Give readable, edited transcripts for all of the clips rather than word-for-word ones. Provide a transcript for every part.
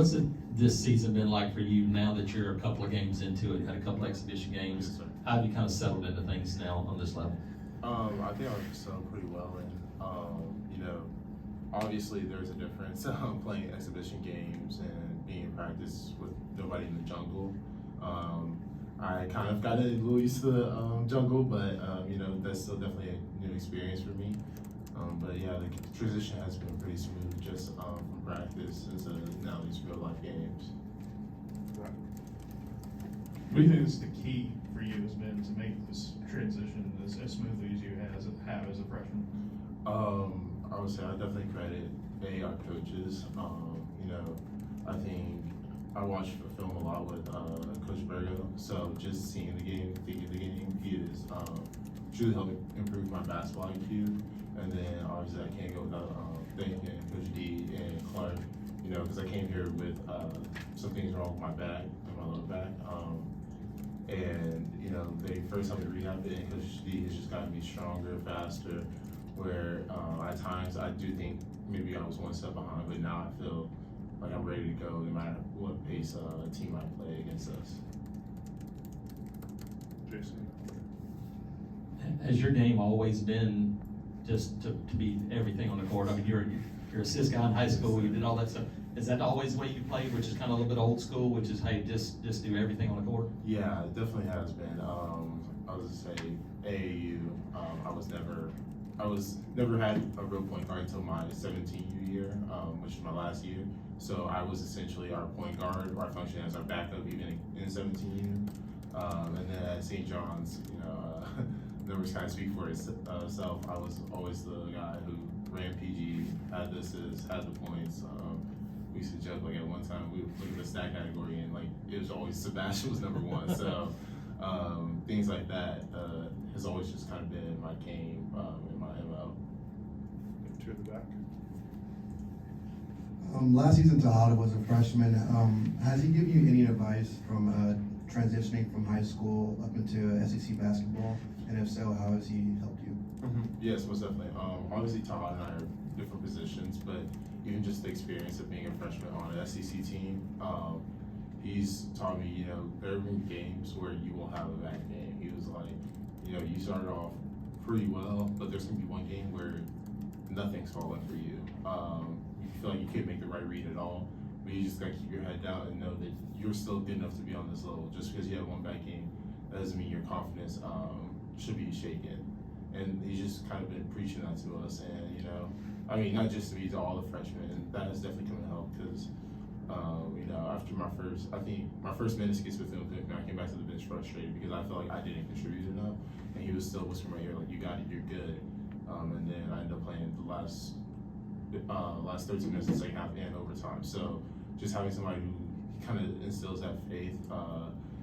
What's this season been like for you now that you're a couple of games into it, had a couple of exhibition games? Yes, sir. How have you kind of settled into things now on this level? I think I've settled pretty well, and obviously there's a difference playing exhibition games and being in practice with nobody in the jungle. I kind of got a little used to the jungle, but that's still definitely a new experience for me. But yeah, the transition has been pretty smooth just from practice into now these real life games. What do you think is the key for you has been to make this transition as smoothly as you have as a freshman? I would say I definitely credit our coaches. I think I watched the film a lot with Coach Bergo, so just seeing the game, thinking the game, he is truly helped improve my basketball IQ. And then obviously I can't go without thanking Coach D and Clark, because I came here with some things wrong with my back and my lower back. They first helped me rehab it, and Coach D has just gotten me stronger, faster, where at times I do think maybe I was one step behind, but now I feel like I'm ready to go no matter what pace a team might play against us. Jason? Has your game always been just to be everything on the court? I mean, you're a assist guy in high school, you did all that stuff. Is that always the way you played, which is kind of a little bit old school, which is, hey, just do everything on the court? Yeah, it definitely has been. I was to say AAU. I was never had a real point guard until my 17U year, which is my last year. So I was essentially our point guard, or I functioned as our backup even in 17U. And then at St. John's, numbers kind of speak for itself. I was always the guy who ran PG, had the assists, had the points. We used to joke, like at one time we would look at the stat category and like it was always Sebastian was number one. So things like that has always just kind of been my game and my MO. Two at the back. Last season, Tejada was a freshman. Has he given you any advice from transitioning from high school up into SEC basketball? And if so, how has he helped you? Yes, most definitely. Obviously, Todd and I are different positions, but even just the experience of being a freshman on an SEC team, he's taught me, there have been games where you will have a bad game. He was like, you started off pretty well, but there's going to be one game where nothing's falling for you. You feel like you can't make the right read at all, but you just got to keep your head down and know that you're still good enough to be on this level. Just because you have one bad game, that doesn't mean your confidence should be shaken. And he's just kind of been preaching that to us. And, not just to me, to all the freshmen. And that has definitely come to help because, after my first minutes against with him, I came back to the bench frustrated because I felt like I didn't contribute enough. And he was still whispering in my ear, like, you got it, you're good. And then I ended up playing the last 13 minutes of the second half and overtime. So just having somebody who kind of instills that faith,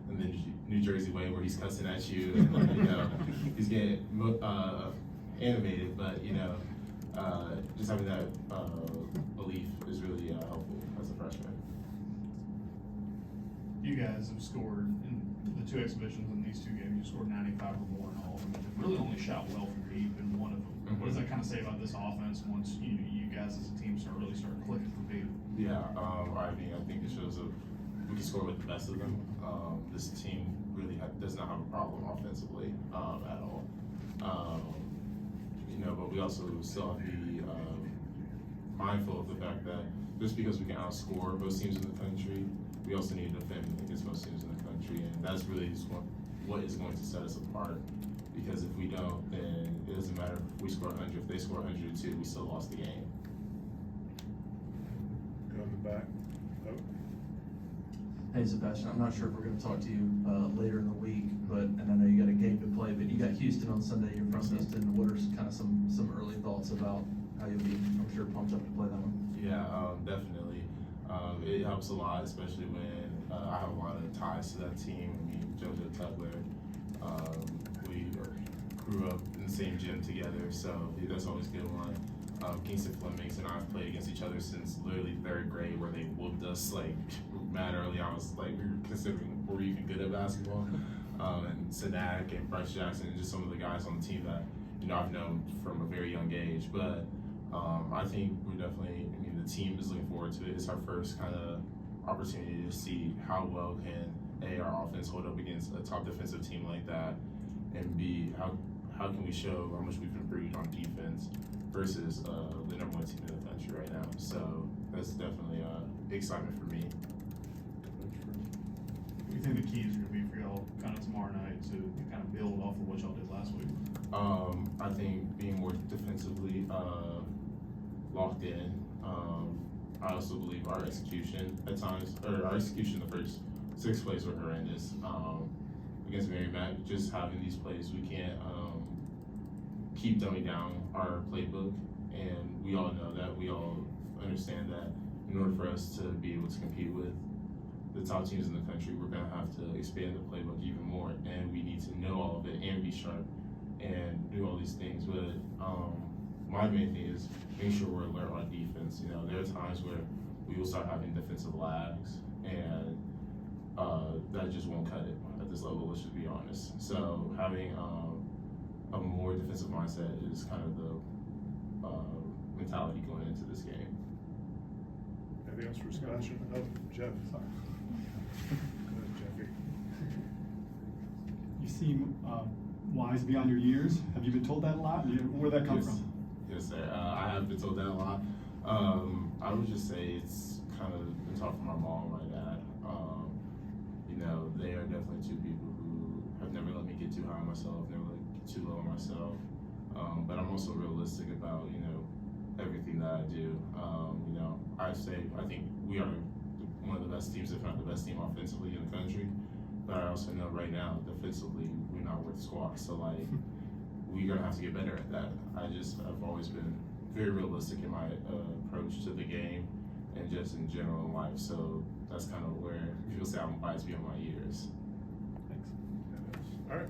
and then New Jersey way where he's cussing at you and he's getting animated, but just having that belief is really helpful as a freshman. You guys have scored in the two exhibitions in these two games. You scored 95 or more in all of them. You've really only shot well from deep in one of them. Mm-hmm. What does that kind of say about this offense once you guys as a team start clicking from deep? Yeah, I think it shows that we can score with the best of them. This team really does not have a problem offensively at all. But we also still have to be mindful of the fact that just because we can outscore most teams in the country, we also need to defend against most teams in the country, and that's really just what is going to set us apart. Because if we don't, then it doesn't matter if we score 100. If they score 102, we still lost the game. Go in the back. Oh. Hey Sebastian, I'm not sure if we're going to talk to you later in the week, and I know you got a game to play, but you got Houston on Sunday. You're from Houston. What are kind of some early thoughts about how you'll be? I'm sure pumped up to play that one. Yeah, definitely. It helps a lot, especially when I have a lot of ties to that team. JoJo Tutler, we grew up in the same gym together, so that's always a good one. Kingston Flemings and I have played against each other since literally third grade, where they whooped us like mad early. I was like, we were considering were we even good at basketball. And Sadak and Bryce Jackson, and just some of the guys on the team that I've known from a very young age. But I think we're definitely. The team is looking forward to it. It's our first kind of opportunity to see how well can our offense hold up against a top defensive team like that, and B, how can we show how much we've improved on defense versus the #1 team in the country right now. So that's definitely excitement for me. What do you think the keys are gonna be for y'all kind of tomorrow night to kind of build off of what y'all did last week? I think being more defensively locked in. I also believe our execution at times, or our execution the first 6 plays were horrendous. Against Mary Mac, just having these plays, we can't keep dumbing down our playbook, and we all know that. We all understand that in order for us to be able to compete with the top teams in the country, we're gonna have to expand the playbook even more, and we need to know all of it and be sharp and do all these things. But my main thing is making sure we're alert on defense. You know, there are times where we will start having defensive lags, and that just won't cut it at this level, let's just be honest. So having a more defensive mindset is kind of the mentality going into this game. Anything else for Sebastian? Oh, Jeff, sorry. Go ahead, Jeffy. You seem wise beyond your years. Have you been told that a lot? Where'd that come from? Yes, sir. I have been told that a lot. I would just say it's kind of been taught from my mom and my dad. You know, they are definitely two people who have never let me get too high on myself, never let me get too low on myself. But I'm also realistic about, you know, everything that I do. You know, I think we are one of the best teams, if not the best team offensively in the country. But I also know right now, defensively, we're not worth squat. So, like, we're going to have to get better at that. I've always been very realistic in my approach to the game and just in general in life. So that's kind of where people say I'm biased beyond my years. Thanks. All right.